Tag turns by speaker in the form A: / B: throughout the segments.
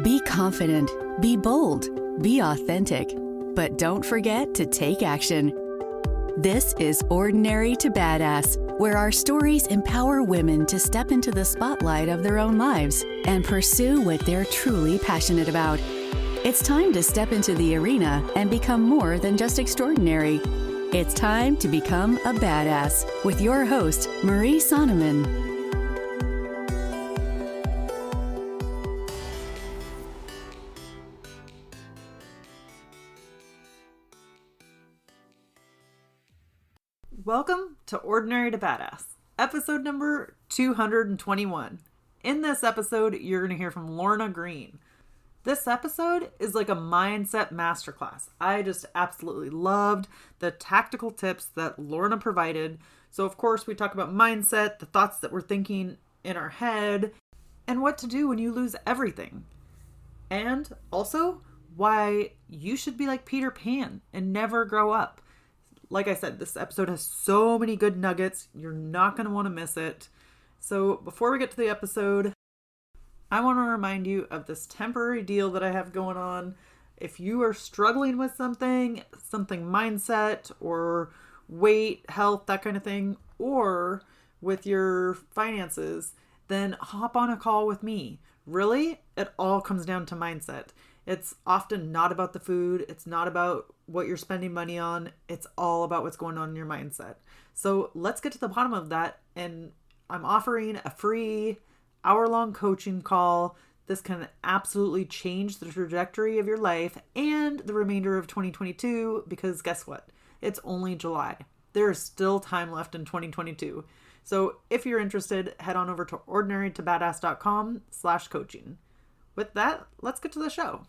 A: Be confident, be bold, be authentic, but don't forget to take action. This is Ordinary to Badass, where our stories empower women to step into the spotlight of their own lives and pursue what they're truly passionate about. It's time to step into the arena and become more than just extraordinary. It's time to become a badass with your host, Marie Sonneman.
B: Welcome to Ordinary to Badass, episode number 221. In this episode, you're going to hear from Lorna Green. This episode is like a mindset masterclass. I just absolutely loved the tactical tips that Lorna provided. So of course, we talk about mindset, the thoughts that we're thinking in our head, and what to do when you lose everything. And also, why you should be like Peter Pan and never grow up. Like I said, this episode has so many good nuggets. You're not going to want to miss it. So before we get to the episode, I want to remind you of this temporary deal that I have going on. If you are struggling with something mindset or weight, health, that kind of thing, or with your finances, then hop on a call with me. Really, it all comes down to mindset. It's often not about the food. It's not about what you're spending money on. It's all about what's going on in your mindset. So let's get to the bottom of that. And I'm offering a free hour-long coaching call. This can absolutely change the trajectory of your life and the remainder of 2022, because guess what? It's only July. There is still time left in 2022. So if you're interested, head on over to ordinarytobadass.com/coaching. With that, let's get to the show.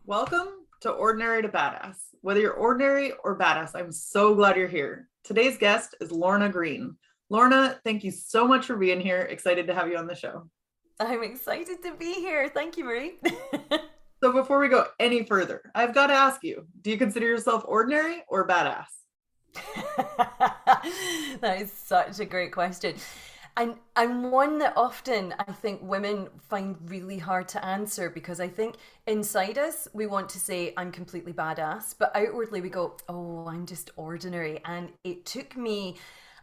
B: Welcome to Ordinary to Badass. Whether you're ordinary or badass, I'm so glad you're here. Today's guest is Lorna Green. Lorna, thank you so much for being here. Excited to have you on the show.
C: I'm excited to be here. Thank you, Marie.
B: So before we go any further, I've got to ask you, do you consider yourself ordinary or badass?
C: That is such a great question. And one that often I think women find really hard to answer, because I think inside us, we want to say, I'm completely badass, but outwardly we go, oh, I'm just ordinary. And it took me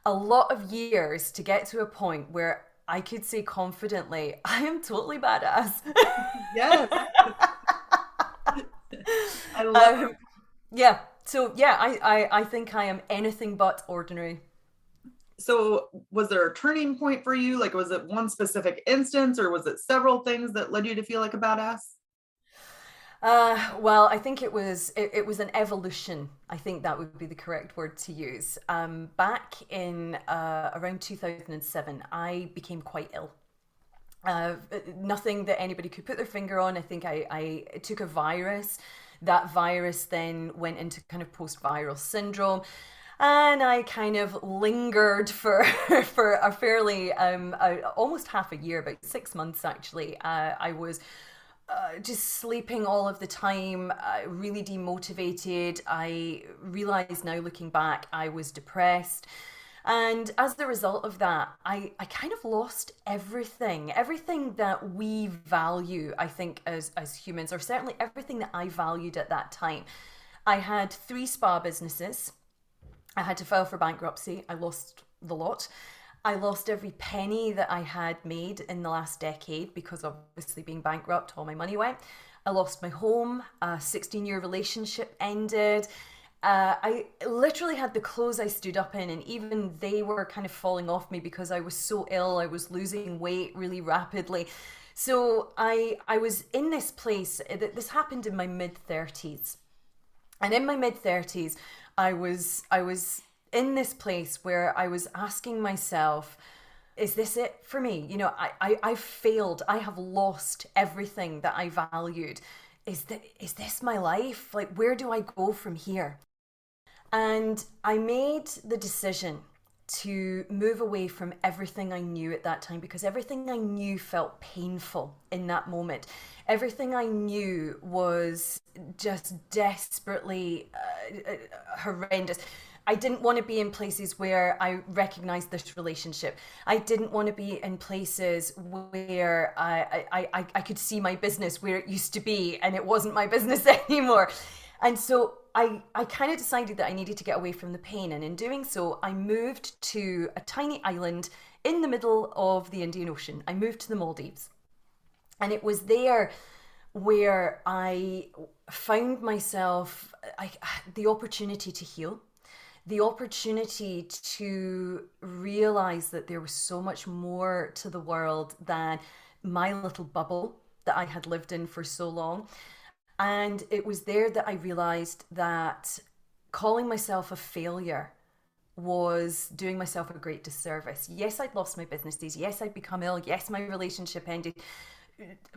C: a lot of years to get to a point where I could say confidently, I am totally badass.
B: Yes. I love it.
C: Yeah. So yeah, I think I am anything but ordinary.
B: So was there a turning point for you? Like, was it one specific instance, or was it several things that led you to feel like a badass?
C: Well, I think it was an evolution. I think that would be the correct word to use. Back in around 2007, I became quite ill. Nothing that anybody could put their finger on. I think I took a virus. That virus then went into kind of post-viral syndrome. And I kind of lingered for a fairly, almost half a year, about 6 months actually. I was just sleeping all of the time, really demotivated. I realized now looking back, I was depressed. And as the result of that, I kind of lost everything that we value, I think, as humans, or certainly everything that I valued at that time. I had 3 spa businesses. I had to file for bankruptcy. I lost the lot. I lost every penny that I had made in the last decade, because obviously being bankrupt, all my money went. I lost my home. A 16-year relationship ended. I literally had the clothes I stood up in, and even they were kind of falling off me because I was so ill. I was losing weight really rapidly. So I was in this place. This happened in my mid-30s. And in my mid-30s, I was in this place where I was asking myself, is this it for me? You know, I've failed. I have lost everything that I valued. Is this my life? Like, where do I go from here? And I made the decision to move away from everything I knew at that time, because everything I knew felt painful in that moment. Everything I knew was just desperately horrendous. I didn't want to be in places where I recognized this relationship. I didn't want to be in places where I could see my business where it used to be and it wasn't my business anymore. And so I kind of decided that I needed to get away from the pain. And in doing so, I moved to a tiny island in the middle of the Indian Ocean. I moved to the Maldives. And it was there where I found myself, the opportunity to heal, the opportunity to realize that there was so much more to the world than my little bubble that I had lived in for so long. And it was there that I realized that calling myself a failure was doing myself a great disservice. Yes, I'd lost my businesses. Yes, I'd become ill. Yes, my relationship ended.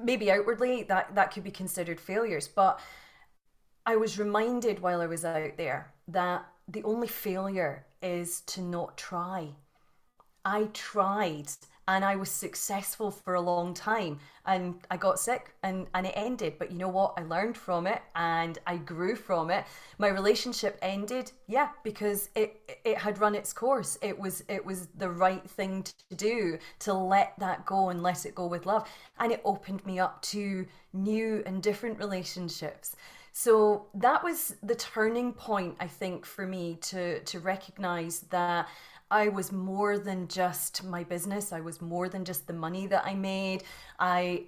C: Maybe outwardly that could be considered failures, but I was reminded while I was out there that the only failure is to not try. I tried and I was successful for a long time, and I got sick and it ended. But you know what? I learned from it and I grew from it. My relationship ended, yeah, because it had run its course. It was the right thing to do, to let that go and let it go with love. And it opened me up to new and different relationships. So that was the turning point, I think, for me to recognize that I was more than just my business. I was more than just the money that I made. I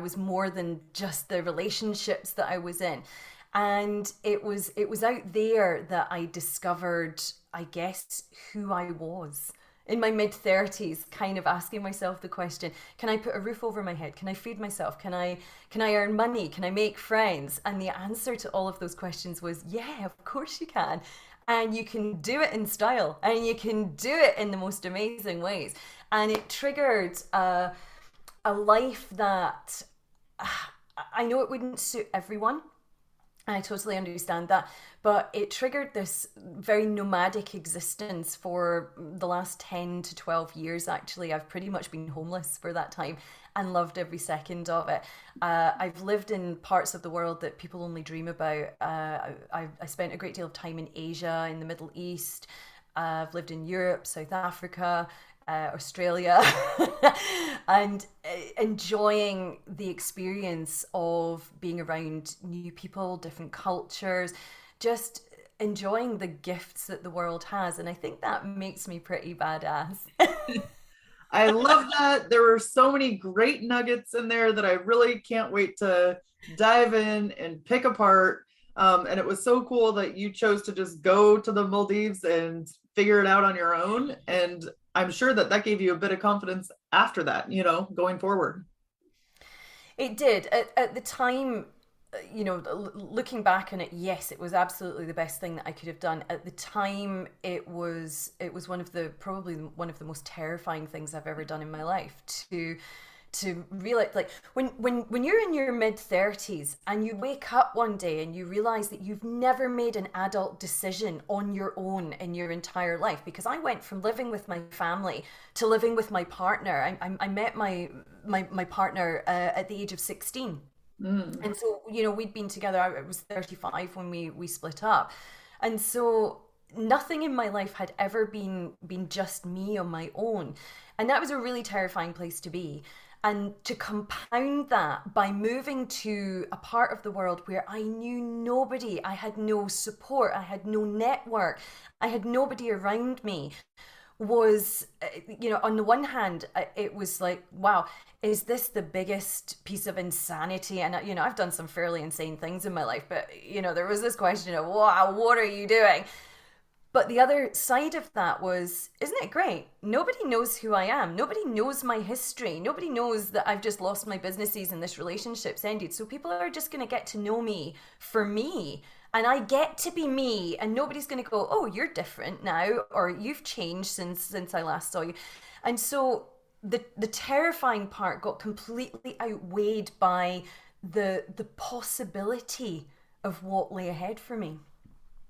C: was more than just the relationships that I was in. And it was out there that I discovered, I guess, who I was. In my mid-30s, kind of asking myself the question, can I put a roof over my head? Can I feed myself? Can I earn money? Can I make friends? And the answer to all of those questions was, yeah, of course you can. And you can do it in style, and you can do it in the most amazing ways. And it triggered a life that I know it wouldn't suit everyone. I totally understand that. But it triggered this very nomadic existence for the last 10 to 12 years, actually. I've pretty much been homeless for that time and loved every second of it. I've lived in parts of the world that people only dream about. I spent a great deal of time in Asia, in the Middle East. I've lived in Europe, South Africa, Australia, and enjoying the experience of being around new people, different cultures, just enjoying the gifts that the world has. And I think that makes me pretty badass.
B: I love that. There were so many great nuggets in there that I really can't wait to dive in and pick apart. And it was so cool that you chose to just go to the Maldives and figure it out on your own. And I'm sure that gave you a bit of confidence after that, going forward.
C: It did. At the time, looking back on it, yes, it was absolutely the best thing that I could have done. At the time, it was probably one of the most terrifying things I've ever done in my life, to realize, like, when you're in your mid-30s and you wake up one day and you realize that you've never made an adult decision on your own in your entire life. Because I went from living with my family to living with my partner. I met my partner at the age of 16. And so, we'd been together. I was 35 when we split up. And so nothing in my life had ever been just me on my own. And that was a really terrifying place to be. And to compound that by moving to a part of the world where I knew nobody, I had no support, I had no network, I had nobody around me, was, on the one hand, it was like, wow, is this the biggest piece of insanity? And, I've done some fairly insane things in my life, but, there was this question of, wow, what are you doing? But the other side of that was, isn't it great? Nobody knows who I am. Nobody knows my history. Nobody knows that I've just lost my businesses and this relationship's ended. So people are just going to get to know me for me. And I get to be me. And nobody's going to go, oh, you're different now. Or you've changed since I last saw you. And so the terrifying part got completely outweighed by the possibility of what lay ahead for me.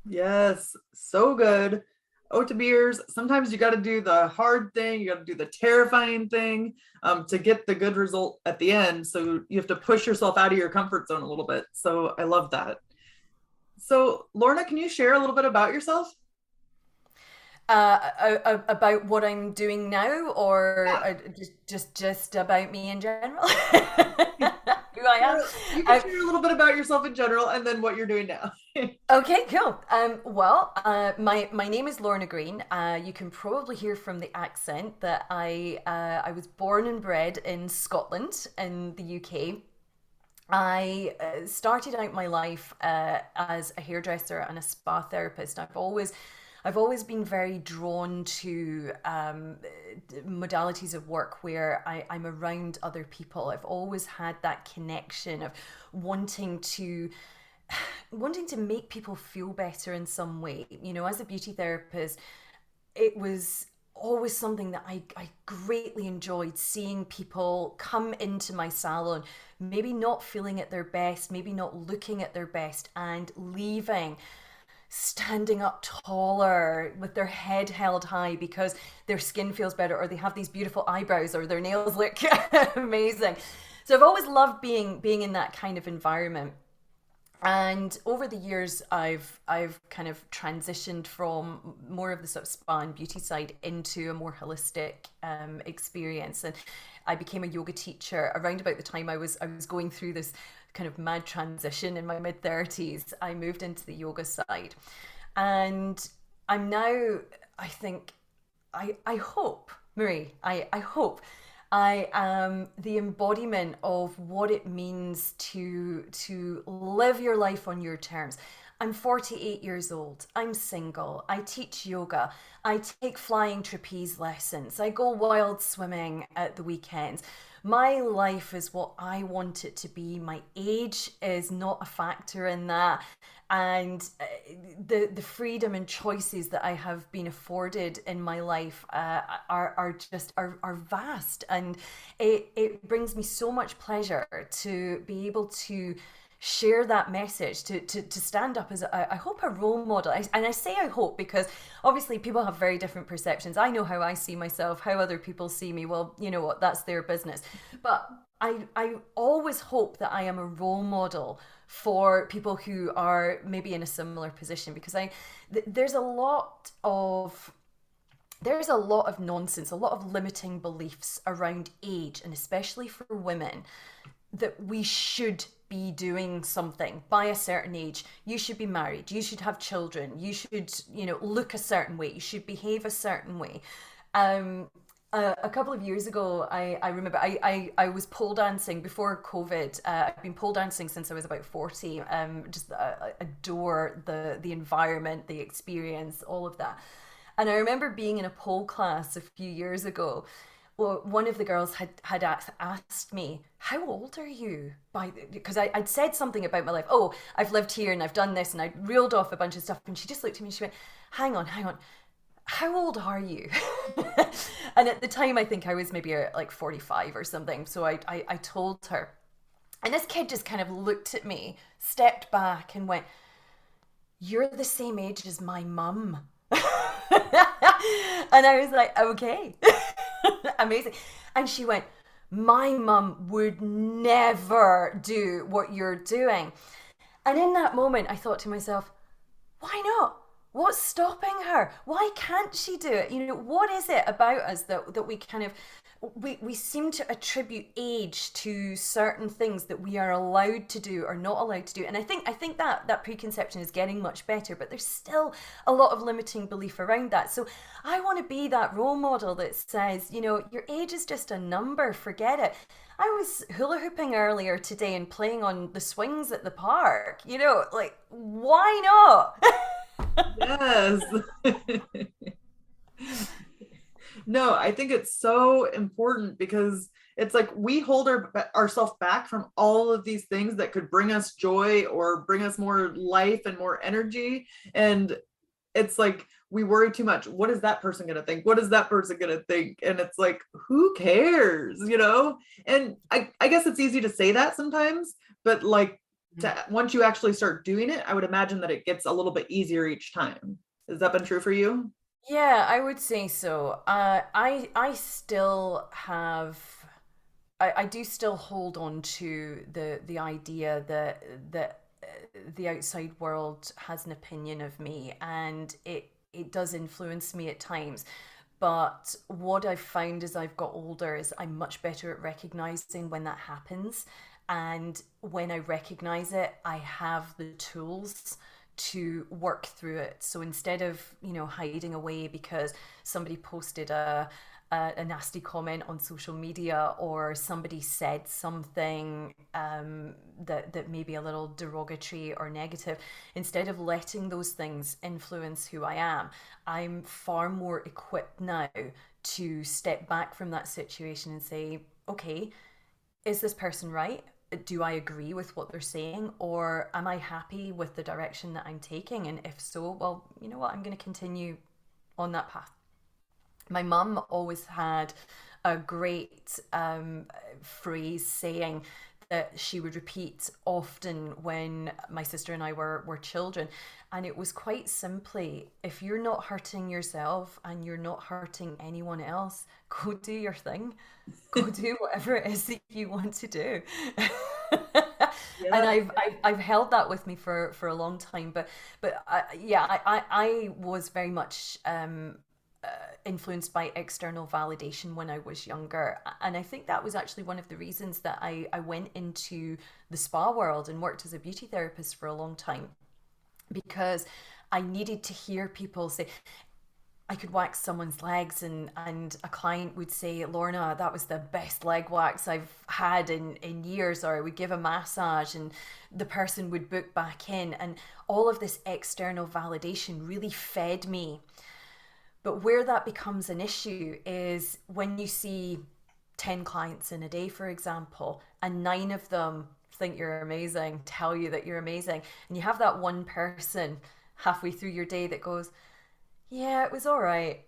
B: Yes, so good. Oh, to beers, sometimes you got to do the hard thing, you got to do the terrifying thing to get the good result at the end. So you have to push yourself out of your comfort zone a little bit. So I love that. So Lorna, can you share a little bit about yourself?
C: About what I'm doing now, or
B: Yeah.
C: just about me in general, who I am.
B: You can share a little bit about yourself in general and then what you're doing now.
C: Okay, cool. My name is Lorna Green. You can probably hear from the accent that I was born and bred in Scotland in the UK. I started out my life as a hairdresser and a spa therapist. I've always been very drawn to modalities of work where I'm around other people. I've always had that connection of wanting to wanting to make people feel better in some way. You know, as a beauty therapist, it was always something that I greatly enjoyed, seeing people come into my salon, maybe not feeling at their best, maybe not looking at their best, and leaving standing up taller with their head held high because their skin feels better, or they have these beautiful eyebrows, or their nails look amazing. So I've always loved being in that kind of environment. And over the years, I've kind of transitioned from more of the sort of spa and beauty side into a more holistic experience. And I became a yoga teacher around about the time I was going through this kind of mad transition in my mid 30s. I moved into the yoga side, and I'm now, I think, I hope, Marie, I hope I am the embodiment of what it means to live your life on your terms. I'm 48 years old. I'm single. I teach yoga. I take flying trapeze lessons. I go wild swimming at the weekends. My life is what I want it to be. My age is not a factor in that. And the freedom and choices that I have been afforded in my life are vast, and it brings me so much pleasure to be able to share that message, to stand up as I hope a role model. And I say I hope because obviously people have very different perceptions. I know how I see myself, how other people see me. Well, you know what, that's their business. But I always hope that I am a role model for people who are maybe in a similar position, because there's a lot of nonsense, a lot of limiting beliefs around age, and especially for women, that we should be doing something by a certain age. You should be married, you should have children, you should, look a certain way, you should behave a certain way. A couple of years ago, I remember I was pole dancing before COVID. I've been pole dancing since I was about 40. Just adore the environment, the experience, all of that. And I remember being in a pole class a few years ago. Well, one of the girls had asked me, "How old are you?" Because I'd said something about my life. Oh, I've lived here and I've done this, and I reeled off a bunch of stuff. And she just looked at me and she went, "Hang on, hang on. How old are you?" And at the time, I think I was maybe like 45 or something. So I told her. And this kid just kind of looked at me, stepped back, and went, "You're the same age as my mum." And I was like, "Okay." Amazing. And she went, "My mum would never do what you're doing." And in that moment, I thought to myself, why not? What's stopping her? Why can't she do it? What is it about us that we kind of, we seem to attribute age to certain things that we are allowed to do or not allowed to do. And I think that preconception is getting much better, but there's still a lot of limiting belief around that. So I want to be that role model that says, your age is just a number, forget it. I was hula hooping earlier today and playing on the swings at the park. Like, why not?
B: Yes. No, I think it's so important because it's like we hold ourselves back from all of these things that could bring us joy or bring us more life and more energy. And it's like we worry too much. What is that person going to think? What is that person going to think? And it's like, who cares, And I guess it's easy to say that sometimes, but like once you actually start doing it, I would imagine that it gets a little bit easier each time. Has that been true for you?
C: Yeah, I would say so. I still have, I do still hold on to the idea that the outside world has an opinion of me, and it does influence me at times. But what I've found as I've got older is I'm much better at recognizing when that happens. And when I recognize it, I have the tools to work through it. So instead of, hiding away because somebody posted a nasty comment on social media, or somebody said something that may be a little derogatory or negative, instead of letting those things influence who I am, I'm far more equipped now to step back from that situation and say, okay, is this person right? Do I agree with what they're saying, or am I happy with the direction that I'm taking? And if so, well, you know what, I'm going to continue on that path. My mum always had a great phrase saying that she would repeat often when my sister and I were children. And it was quite simply, if you're not hurting yourself and you're not hurting anyone else, go do your thing. Go do whatever it is that you want to do. And
B: Yeah.
C: I've held that with me for a long time. But I was very much influenced by external validation when I was younger. And I think that was actually one of the reasons that I went into the spa world and worked as a beauty therapist for a long time, because I needed to hear people say, I could wax someone's legs, and a client would say, Lorna, that was the best leg wax I've had in years, or I would give a massage and the person would book back in. And all of this external validation really fed me. But where that becomes an issue is when you see 10 clients in a day, for example, and 9 of them think you're amazing, tell you that you're amazing, and you have that one person halfway through your day that goes, yeah, it was all right.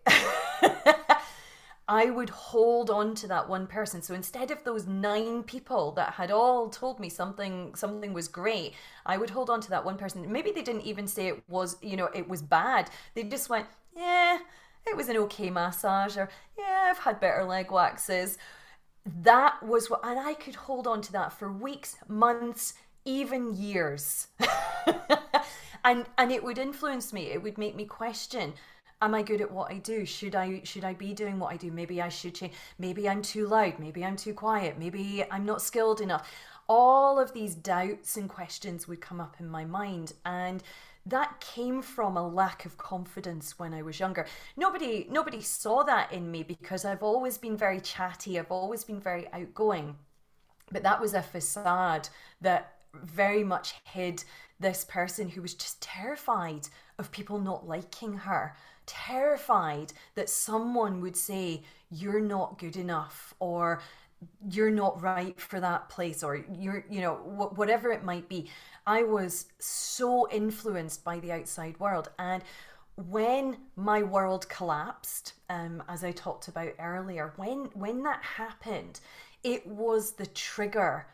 C: I would hold on to that one person. So instead of those 9 people that had all told me something was great, I would hold on to that one person. Maybe they didn't even say it was, it was bad. They just went, yeah, it was an okay massage, or yeah, I've had better leg waxes. That was what, and I could hold on to that for weeks, months, even years. and it would influence me. It would make me question, am I good at what I do? Should I be doing what I do? Maybe I should change. Maybe I'm too loud. Maybe I'm too quiet. Maybe I'm not skilled enough. All of these doubts and questions would come up in my mind, and that came from a lack of confidence when I was younger. Nobody saw that in me because I've always been very chatty. I've always been very outgoing. But that was a facade that very much hid this person who was just terrified of people not liking her, terrified that someone would say, you're not good enough, or you're not right for that place, or whatever it might be. I was so influenced by the outside world. And when my world collapsed, as I talked about earlier, when that happened, it was the trigger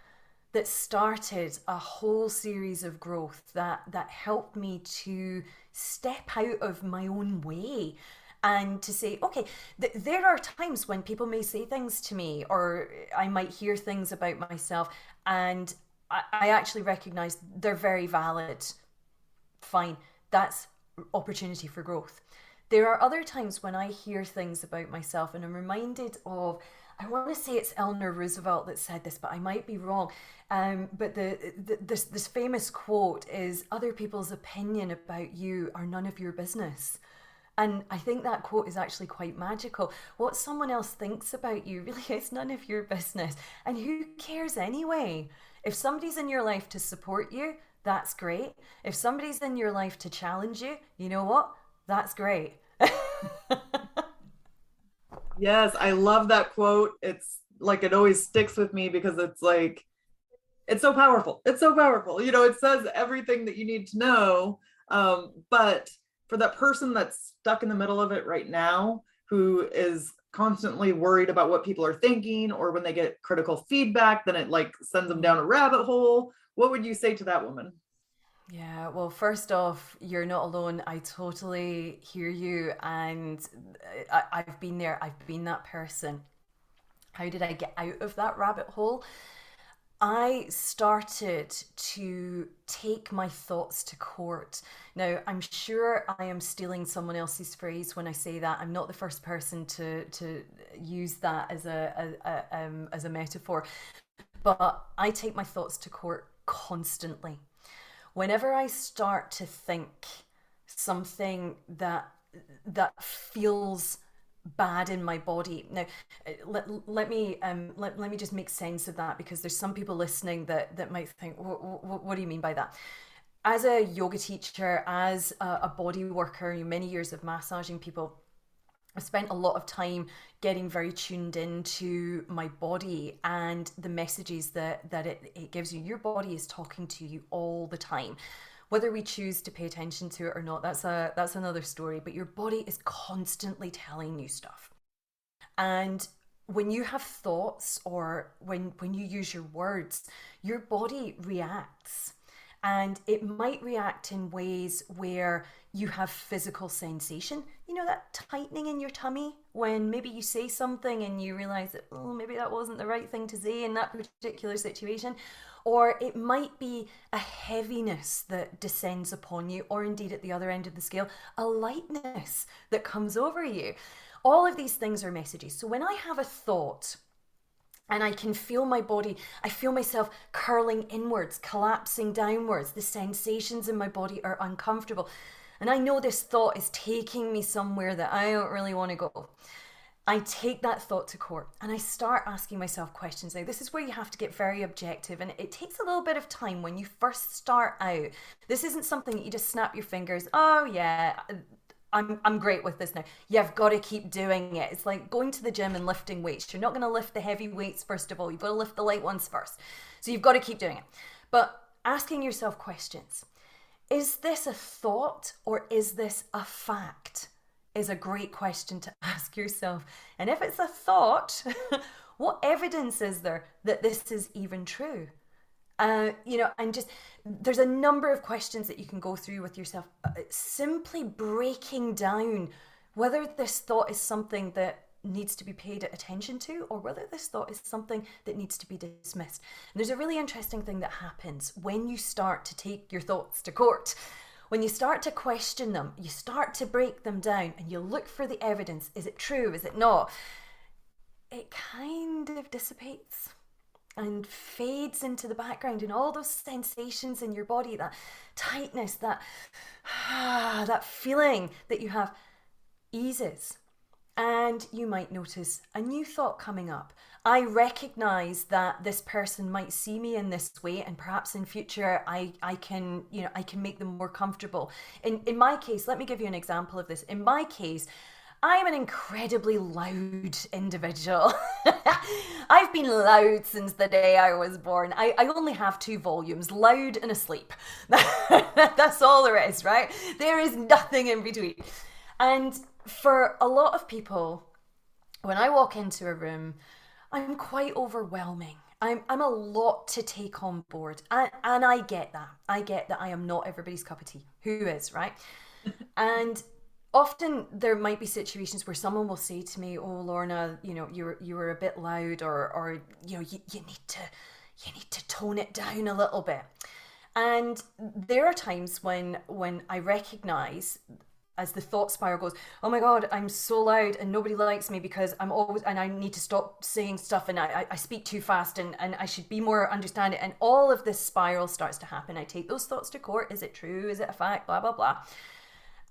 C: that started a whole series of growth that helped me to step out of my own way and to say, okay, there are times when people may say things to me, or I might hear things about myself, and I actually recognize they're very valid. Fine, that's opportunity for growth. There are other times when I hear things about myself and I'm reminded of, I want to say it's Eleanor Roosevelt that said this, but I might be wrong. But this famous quote is, other people's opinion about you are none of your business. And I think that quote is actually quite magical. What someone else thinks about you really is none of your business. And who cares anyway? If somebody's in your life to support you, that's great. If somebody's in your life to challenge you, you know what? That's great.
B: Yes, I love that quote. It's like, it always sticks with me because it's like, it's so powerful. It's so powerful. It says everything that you need to know. But for that person that's stuck in the middle of it right now, who is constantly worried about what people are thinking, or when they get critical feedback, then it like sends them down a rabbit hole. What would you say to that woman?
C: Yeah, well, first off, you're not alone. I totally hear you. And I've been there. I've been that person. How did I get out of that rabbit hole? I started to take my thoughts to court. Now, I'm sure I am stealing someone else's phrase when I say that. I'm not the first person to use that as a metaphor, but I take my thoughts to court constantly. Whenever I start to think something that feels bad in my body. Now, let me just make sense of that, because there's some people listening that might think, what do you mean by that? As a yoga teacher, as a body worker, many years of massaging people, I've spent a lot of time getting very tuned into my body and the messages that it gives you. Your body is talking to you all the time. Whether we choose to pay attention to it or not, that's another story. But your body is constantly telling you stuff. And when you have thoughts, or when you use your words, your body reacts. And it might react in ways where you have physical sensation. You know, that tightening in your tummy when maybe you say something and you realize that, oh, maybe that wasn't the right thing to say in that particular situation. Or it might be a heaviness that descends upon you, or indeed at the other end of the scale, a lightness that comes over you. All of these things are messages. So when I have a thought, and I can feel my body, I feel myself curling inwards, collapsing downwards. The sensations in my body are uncomfortable. And I know this thought is taking me somewhere that I don't really want to go. I take that thought to court and I start asking myself questions. Now, this is where you have to get very objective, and it takes a little bit of time when you first start out. This isn't something that you just snap your fingers, oh yeah, I'm great with this now. You've got to keep doing it. It's like going to the gym and lifting weights. You're not going to lift the heavy weights first of all. You've got to lift the light ones first. So you've got to keep doing it. But asking yourself questions. Is this a thought or is this a fact? Is a great question to ask yourself. And if it's a thought, what evidence is there that this is even true? And just there's a number of questions that you can go through with yourself, simply breaking down whether this thought is something that needs to be paid attention to, or whether this thought is something that needs to be dismissed. And there's a really interesting thing that happens when you start to take your thoughts to court. When you start to question them, you start to break them down and you look for the evidence. Is it true? Is it not? It kind of dissipates and fades into the background, and all those sensations in your body, that tightness, that feeling that you have eases. And you might notice a new thought coming up. I recognize that this person might see me in this way, and perhaps in future I can make them more comfortable. In my case, let me give you an example of this. In my case, I'm an incredibly loud individual. I've been loud since the day I was born. I only have two volumes, loud and asleep. That's all there is, right? There is nothing in between. And for a lot of people, when I walk into a room, I'm quite overwhelming. I'm a lot to take on board. And I get that. I get that I am not everybody's cup of tea. Who is, right? And often there might be situations where someone will say to me, "Oh, Lorna, you were a bit loud," or you need to tone it down a little bit. And there are times when I recognize, as the thought spiral goes, oh my God, I'm so loud and nobody likes me because and I need to stop saying stuff, and I speak too fast, and I should be more understanding, and all of this spiral starts to happen. I take those thoughts to court. Is it true? Is it a fact? Blah, blah, blah.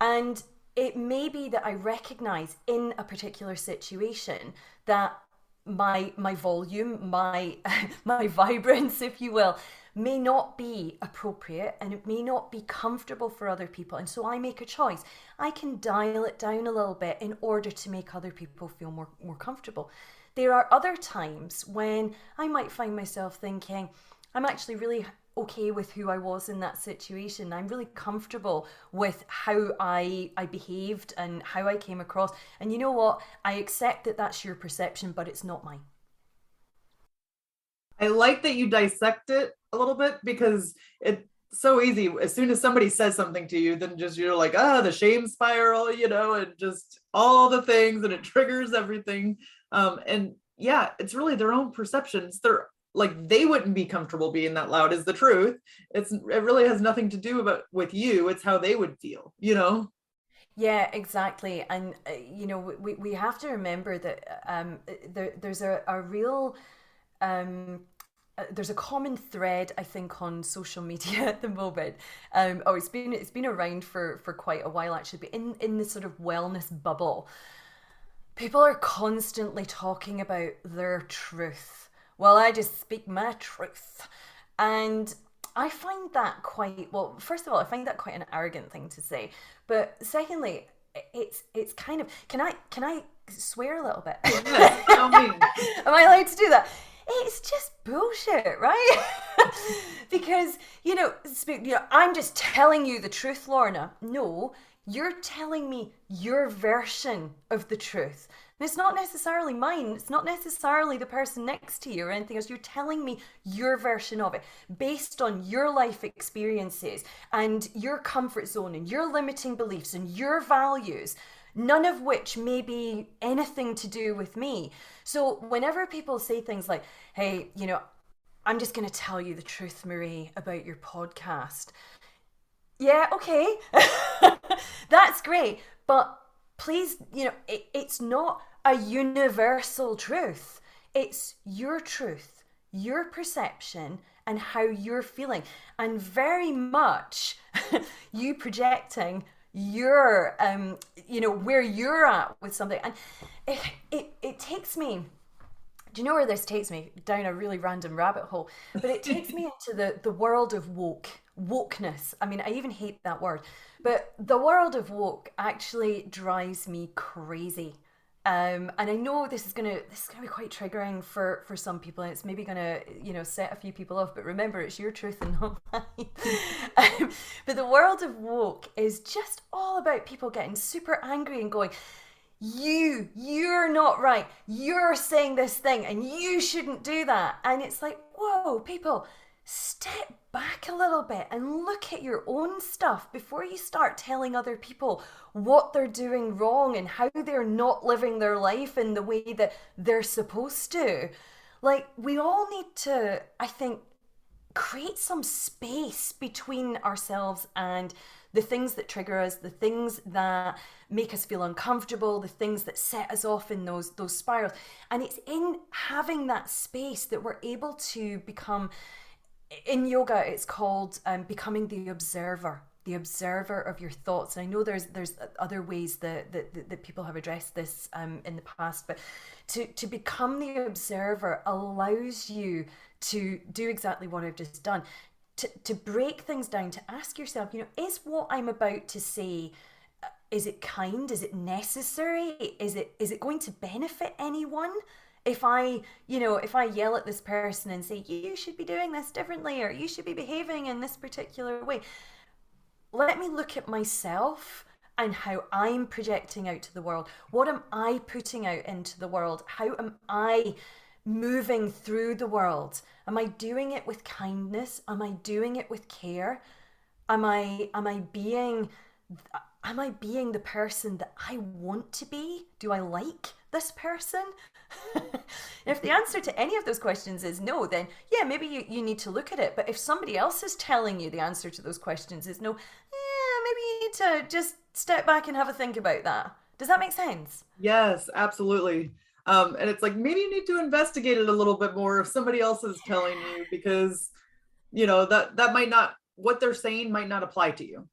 C: And it may be that I recognize in a particular situation that my volume, my vibrance, if you will, may not be appropriate, and it may not be comfortable for other people. And so I make a choice. I can dial it down a little bit in order to make other people feel more comfortable. There are other times when I might find myself thinking, I'm actually really okay with who I was in that situation. I'm really comfortable with how I behaved and how I came across. And you know what? I accept that that's your perception, but it's not mine.
B: I like that you dissect it a little bit, because it's so easy. As soon as somebody says something to you, then just you're like, the shame spiral, and just all the things, and it triggers everything. And yeah, it's really their own perceptions. They're like they wouldn't be comfortable being that loud is the truth. It really has nothing to do with you. It's how they would feel, you know?
C: Yeah, exactly. And, we have to remember that there's a real, there's a common thread, I think, on social media at the moment. It's been around for quite a while, actually, but in this sort of wellness bubble, people are constantly talking about their truth. Well, I just speak my truth. And I find that quite, well, first of all, I find that quite an arrogant thing to say. But secondly, it's kind of, can I swear a little bit?
B: Yes, tell me.
C: Am I allowed to do that? It's just bullshit, right? Because, I'm just telling you the truth, Lorna. No, you're telling me your version of the truth. And it's not necessarily mine. It's not necessarily the person next to you or anything else. You're telling me your version of it based on your life experiences and your comfort zone and your limiting beliefs and your values, none of which may be anything to do with me. So whenever people say things like, hey, I'm just going to tell you the truth, Marie, about your podcast. Yeah, okay. That's great. But please, it's not a universal truth. It's your truth, your perception, and how you're feeling. And very much you projecting your, where you're at with something. And it takes me, do you know where this takes me? Down a really random rabbit hole. But it takes me into the world of wokeness. I mean, I even hate that word. But the world of woke actually drives me crazy. And I know this is gonna be quite triggering for some people, and it's maybe gonna set a few people off. But remember, it's your truth and not mine. But the world of woke is just all about people getting super angry and going, you're not right. You're saying this thing, and you shouldn't do that. And it's like, whoa, people, step back a little bit and look at your own stuff before you start telling other people what they're doing wrong and how they're not living their life in the way that they're supposed to. Like, we all need to, I think, create some space between ourselves and the things that trigger us, the things that make us feel uncomfortable, the things that set us off in those spirals. And it's in having that space that we're able to become, in yoga, it's called becoming the observer of your thoughts. And I know there's other ways that people have addressed this in the past, but to become the observer allows you to do exactly what I've just done, to break things down, to ask yourself, is what I'm about to say, is it kind? Is it necessary? Is it going to benefit anyone? If I yell at this person and say, you should be doing this differently, or you should be behaving in this particular way, let me look at myself and how I'm projecting out to the world. What am I putting out into the world? How am I moving through the world? Am I doing it with kindness? Am I doing it with care? Am I being the person that I want to be? Do I like this person? If the answer to any of those questions is no, then yeah, maybe you need to look at it. But if somebody else is telling you the answer to those questions is no, yeah, maybe you need to just step back and have a think about that. Does that make sense?
B: Yes, absolutely. And it's like, maybe you need to investigate it a little bit more if somebody else is telling you, because that might not, what they're saying might not apply to you.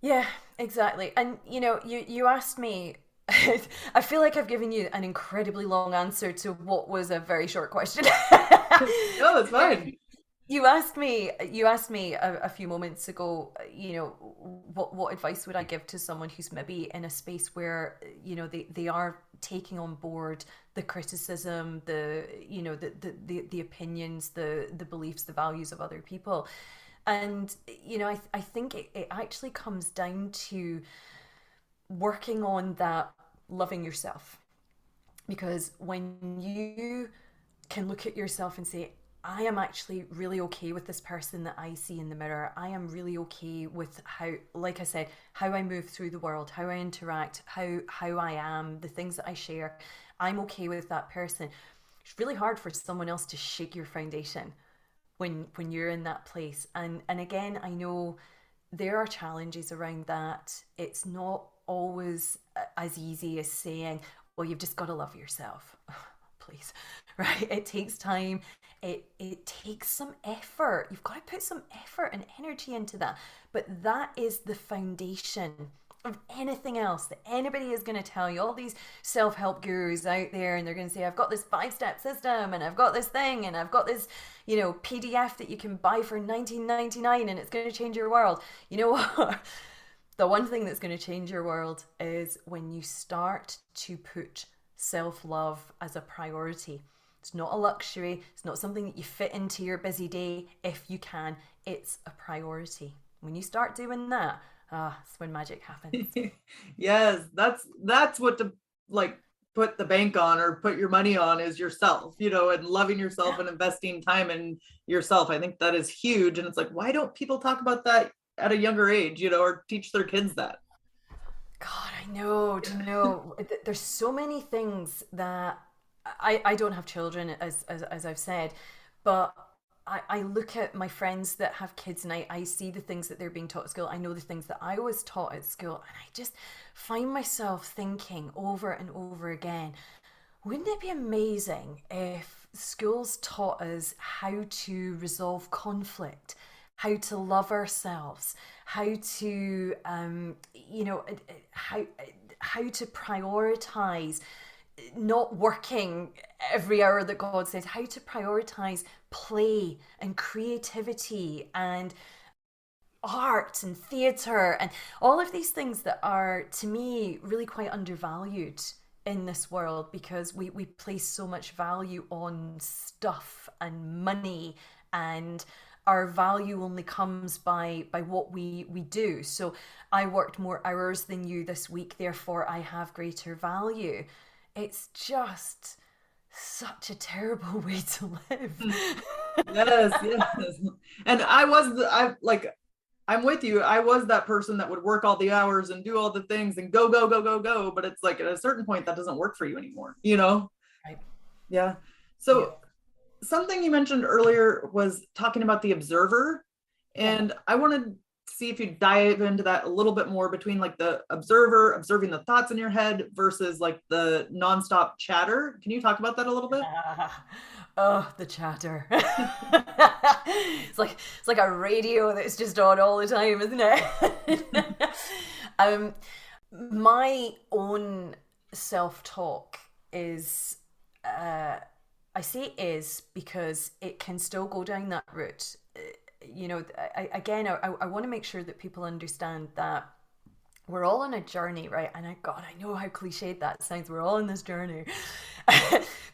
C: Yeah, exactly. And you asked me, I feel like I've given you an incredibly long answer to what was a very short question.
B: No, it's fine.
C: You asked me a few moments ago, what advice would I give to someone who's maybe in a space where, they are taking on board the criticism, the opinions, the beliefs, the values of other people. And, I think it actually comes down to working on that loving yourself. Because when you can look at yourself and say, I am actually really okay with this person that I see in the mirror. I am really okay with how, like I said, how I move through the world, how I interact, how I am, the things that I share. I'm okay with that person. it's really hard for someone else to shake your foundation when you're in that place. And again, I know there are challenges around that. It's not always as easy as saying, well, you've just got to love yourself. Please, right? It takes time. It takes some effort. You've got to put some effort and energy into that. But that is the foundation of anything else that anybody is going to tell you. All these self-help gurus out there, and they're going to say, I've got this 5-step system, and I've got this thing, and I've got this, PDF that you can buy for $19.99, and it's going to change your world. You know what? The one thing that's going to change your world is when you start to put self-love as a priority. It's not a luxury. It's not something that you fit into your busy day if you can. It's a priority. When you start doing that, that's when magic happens.
B: Yes, that's what to put the bank on or put your money on is yourself, and loving yourself and investing time in yourself. I think that is huge. And it's like, why don't people talk about that at a younger age, or teach their kids that?
C: God, I know. Do you know? There's so many things that I don't have children, as I've said, but I look at my friends that have kids, and I see the things that they're being taught at school. I know the things that I was taught at school, and I just find myself thinking over and over again, wouldn't it be amazing if schools taught us how to resolve conflict, how to love ourselves, how to how to prioritize not working every hour that God says, how to prioritize play and creativity and art and theatre and all of these things that are, to me, really quite undervalued in this world, because we place so much value on stuff and money, and our value only comes by what we do. So I worked more hours than you this week, therefore I have greater value. It's just such a terrible way to live.
B: Yes. And I'm with you. I was that person that would work all the hours and do all the things and go. But it's like at a certain point that doesn't work for you anymore,
C: Right.
B: Yeah. So something you mentioned earlier was talking about the observer. And I wanted to see if you dive into that a little bit more, between the observer, observing the thoughts in your head versus the nonstop chatter. Can you talk about that a little bit?
C: Oh, the chatter. It's like a radio that's just on all the time, isn't it? My own self-talk is, I say is because it can still go down that route. I want to make sure that people understand that we're all on a journey, right? And I know how cliched that sounds. We're all on this journey.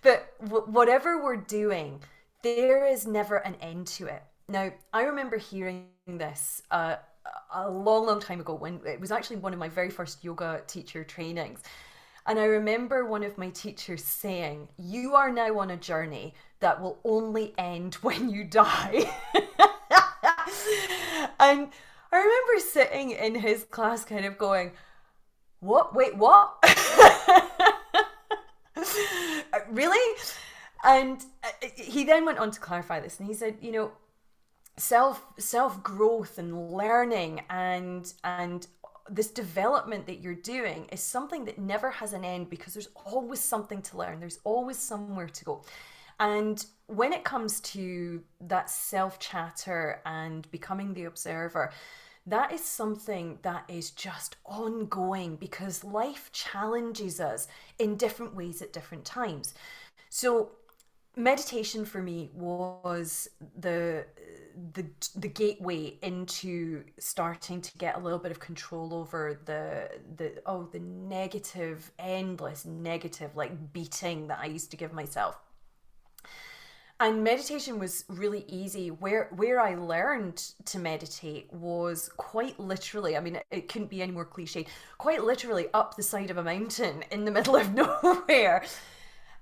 C: But whatever we're doing, there is never an end to it. Now, I remember hearing this a long time ago, when it was actually one of my very first yoga teacher trainings. And I remember one of my teachers saying, you are now on a journey that will only end when you die. And I remember sitting in his class kind of going, what? Wait, what? Really? And he then went on to clarify this, and he said, self growth and learning and this development that you're doing is something that never has an end, because there's always something to learn. There's always somewhere to go. And when it comes to that self-chatter and becoming the observer, that is something that is just ongoing, because life challenges us in different ways at different times. So meditation for me was the gateway into starting to get a little bit of control over the negative, endless negative beating that I used to give myself. And meditation was really easy. Where I learned to meditate was quite literally, I mean, it couldn't be any more cliche, quite literally up the side of a mountain in the middle of nowhere.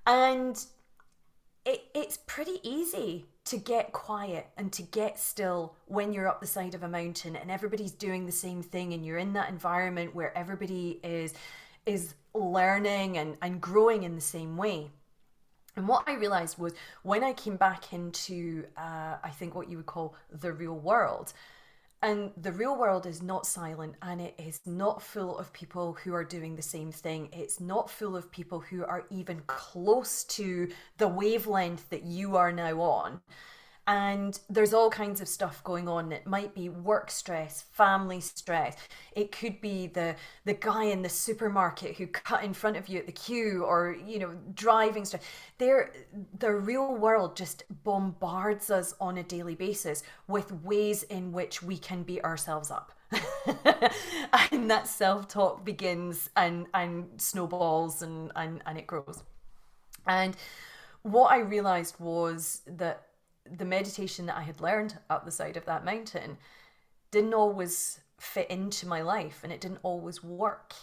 C: And it's pretty easy to get quiet and to get still when you're up the side of a mountain and everybody's doing the same thing, and you're in that environment where everybody is learning and growing in the same way. And what I realized was when I came back into, I think what you would call the real world, and the real world is not silent, and it is not full of people who are doing the same thing. It's not full of people who are even close to the wavelength that you are now on. And there's all kinds of stuff going on. It might be work stress, family stress. It could be the guy in the supermarket who cut in front of you at the queue, or, you know, driving stress. The real world just bombards us on a daily basis with ways in which we can beat ourselves up. And that self-talk begins and snowballs and it grows. And what I realized was that the meditation that I had learned up the side of that mountain didn't always fit into my life, and it didn't always work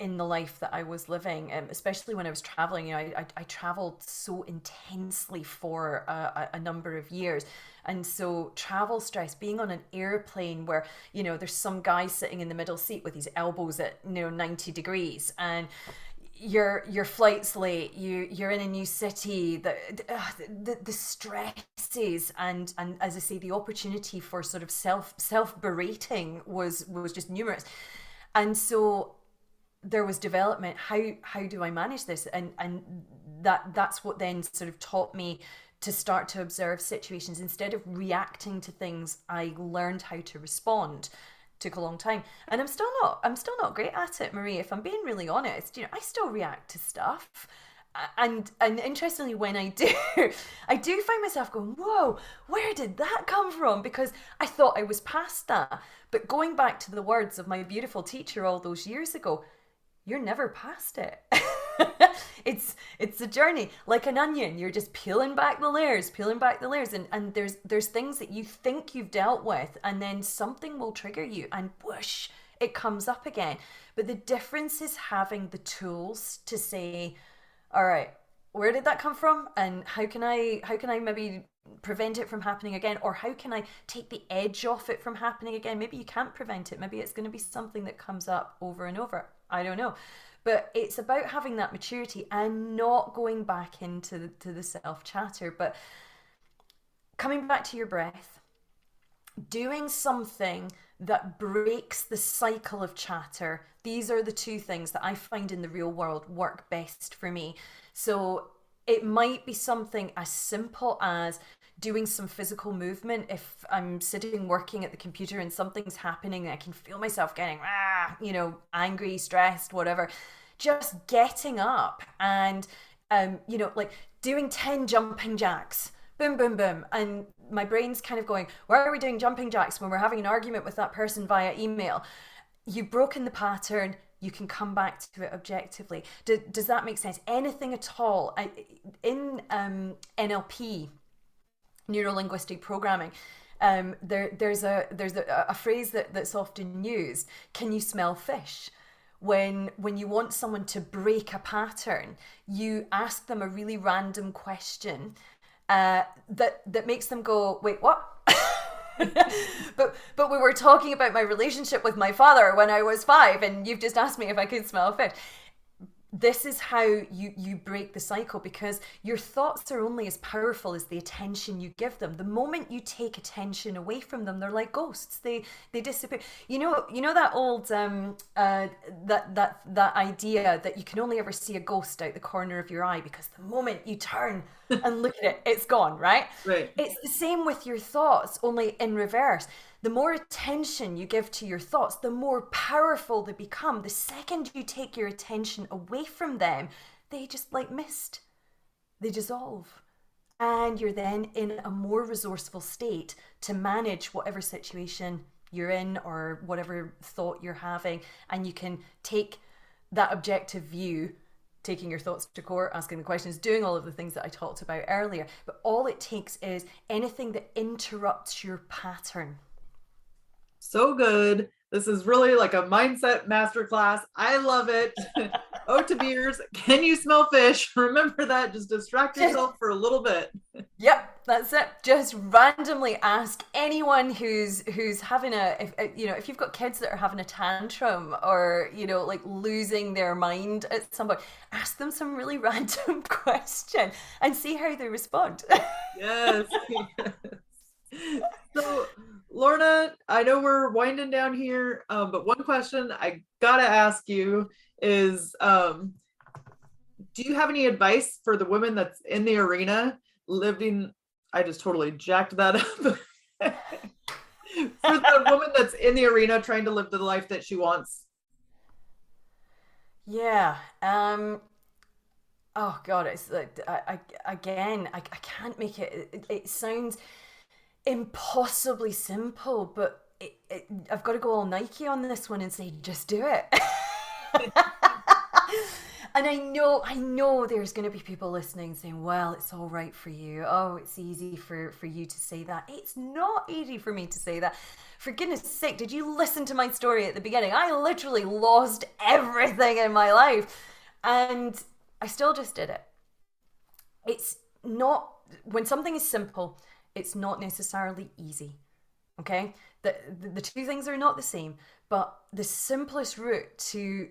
C: in the life that I was living, especially when I was traveling. You know, I traveled so intensely for a number of years. And so travel stress, being on an airplane where, you know, there's some guy sitting in the middle seat with his elbows at, you know, 90 degrees, and your flight's late, you're in a new city, the stresses, and as I say, the opportunity for sort of self berating was just numerous. And so there was development. How do I manage this? And that's what then sort of taught me to start to observe situations. Instead of reacting to things, I learned how to respond. Took a long time, and I'm still not great at it, Marie, if I'm being really honest. You know, I still react to stuff, and interestingly, when I do I do find myself going, whoa, where did that come from? Because I thought I was past that. But going back to the words of my beautiful teacher all those years ago, you're never past it. It's a journey, like an onion. You're just peeling back the layers, and there's things that you think you've dealt with, and then something will trigger you, and whoosh, it comes up again. But the difference is having the tools to say, all right, where did that come from, and how can I maybe prevent it from happening again, or how can I take the edge off it from happening again? Maybe you can't prevent it. Maybe it's going to be something that comes up over and over. I don't know. But it's about having that maturity and not going back into the self-chatter, but coming back to your breath, doing something that breaks the cycle of chatter. These are the two things that I find in the real world work best for me. So it might be something as simple as doing some physical movement. If I'm sitting working at the computer and something's happening, I can feel myself getting, angry, stressed, whatever. Just getting up and, like doing 10 jumping jacks. Boom, boom, boom. And my brain's kind of going, why are we doing jumping jacks when we're having an argument with that person via email? You've broken the pattern. You can come back to it objectively. Does that make sense? Anything at all? In NLP, neuro-linguistic programming, there's a phrase that's often used. Can you smell fish? When you want someone to break a pattern, you ask them a really random question that makes them go, wait, what? but we were talking about my relationship with my father when I was 5, and you've just asked me if I could smell fish. This is how you break the cycle, because your thoughts are only as powerful as the attention you give them. The moment you take attention away from them, they're like ghosts. They disappear. You know that old that idea that you can only ever see a ghost out the corner of your eye, because the moment you turn and look at it, it's gone, right?
B: Right.
C: It's the same with your thoughts, only in reverse. The more attention you give to your thoughts, the more powerful they become. The second you take your attention away from them, they just like mist. They dissolve. And you're then in a more resourceful state to manage whatever situation you're in or whatever thought you're having. And you can take that objective view, taking your thoughts to court, asking the questions, doing all of the things that I talked about earlier. But all it takes is anything that interrupts your pattern.
B: So good. This is really like a mindset masterclass. I love it. Oh, to beers. Can you smell fish? Remember that. Just distract yourself for a little bit.
C: Yep, that's it. Just randomly ask anyone who's having if you've got kids that are having a tantrum or like losing their mind at some point, ask them some really random question and see how they respond.
B: Yes. So, Lorna, I know we're winding down here, but one question I gotta ask you is, do you have any advice for the women that's in the arena living? I just totally jacked that up. For the woman that's in the arena trying to live the life that she wants.
C: Yeah. Oh God, it's like I can't make it. It sounds impossibly simple, but I've got to go all Nike on this one and say, just do it. And I know there's going to be people listening saying, well, it's all right for you. Oh, it's easy for you to say that. It's not easy for me to say that. For goodness sake, did you listen to my story at the beginning? I literally lost everything in my life and I still just did it. It's not, when something is simple, it's not necessarily easy. Okay? The two things are not the same, but the simplest route to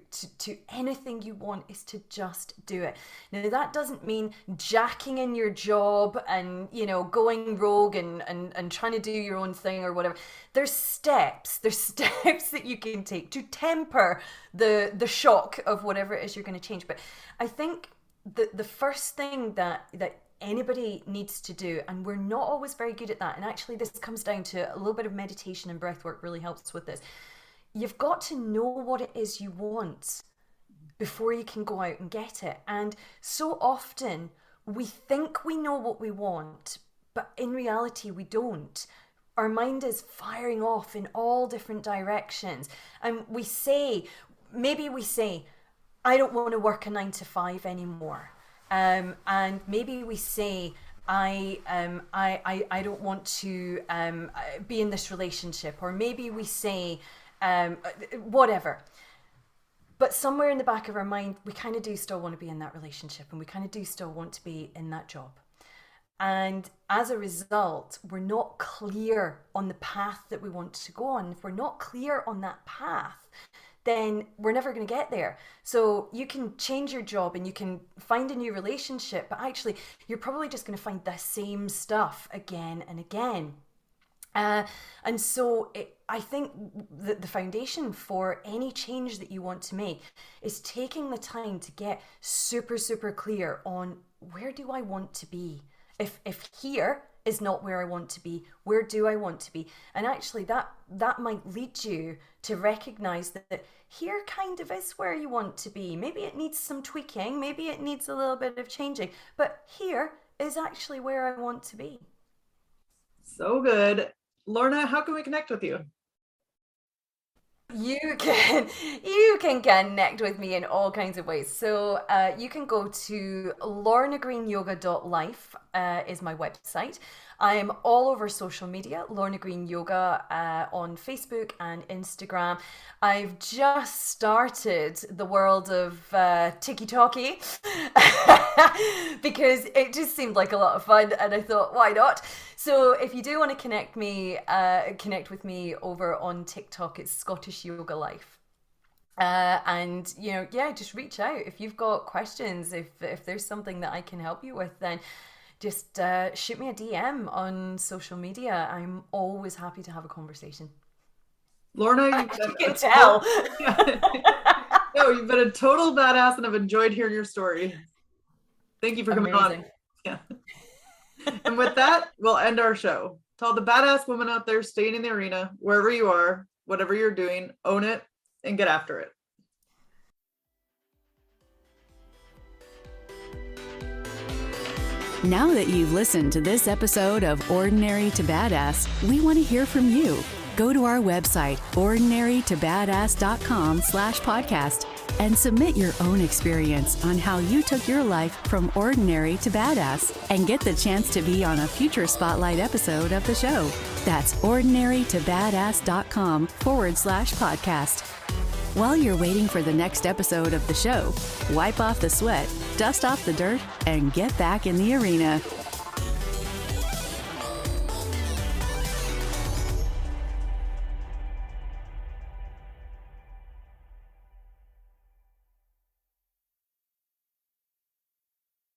C: anything you want is to just do it. Now that doesn't mean jacking in your job and going rogue and trying to do your own thing or whatever. There's steps that you can take to temper the shock of whatever it is you're going to change. But I think the first thing that anybody needs to do, and we're not always very good at that, and actually this comes down to a little bit of meditation and breath work really helps with this. You've got to know what it is you want before you can go out and get it. And so often we think we know what we want, but in reality we don't. Our mind is firing off in all different directions, and maybe we say I don't want to work a 9 to 5 anymore. And maybe we say, I don't want to be in this relationship, or maybe we say, whatever. But somewhere in the back of our mind, we kind of do still want to be in that relationship, and we kind of do still want to be in that job. And as a result, we're not clear on the path that we want to go on. If we're not clear on that path, then we're never going to get there. So you can change your job and you can find a new relationship, but actually you're probably just going to find the same stuff again and again. And so I think that the foundation for any change that you want to make is taking the time to get super, super clear on, where do I want to be? If here is not where I want to be, where do I want to be? And actually that might lead you to recognize that here kind of is where you want to be. Maybe it needs some tweaking, maybe it needs a little bit of changing, but here is actually where I want to be.
B: So good. Lorna, how can we connect with you?
C: You can connect with me in all kinds of ways. So you can go to lornagreenyoga.life is my website. I am all over social media, Lorna Green Yoga, on Facebook and Instagram. I've just started the world of tiki-talkie because it just seemed like a lot of fun, and I thought, why not? So if you do want to connect with me over on TikTok, it's Scottish Yoga Life. And just reach out if you've got questions. If there's something that I can help you with, then just shoot me a DM on social media. I'm always happy to have a conversation.
B: Lorna,
C: you can tell.
B: No, you've been a total badass, and I've enjoyed hearing your story. Thank you for coming on. Yeah. And with that, we'll end our show. To all the badass women out there staying in the arena, wherever you are, whatever you're doing, own it and get after it.
A: Now that you've listened to this episode of Ordinary to Badass, we want to hear from you. Go to our website, ordinarytobadass.com/podcast, and submit your own experience on how you took your life from ordinary to badass, and get the chance to be on a future spotlight episode of the show. That's ordinarytobadass.com/podcast. While you're waiting for the next episode of the show, wipe off the sweat, dust off the dirt, and get back in the arena.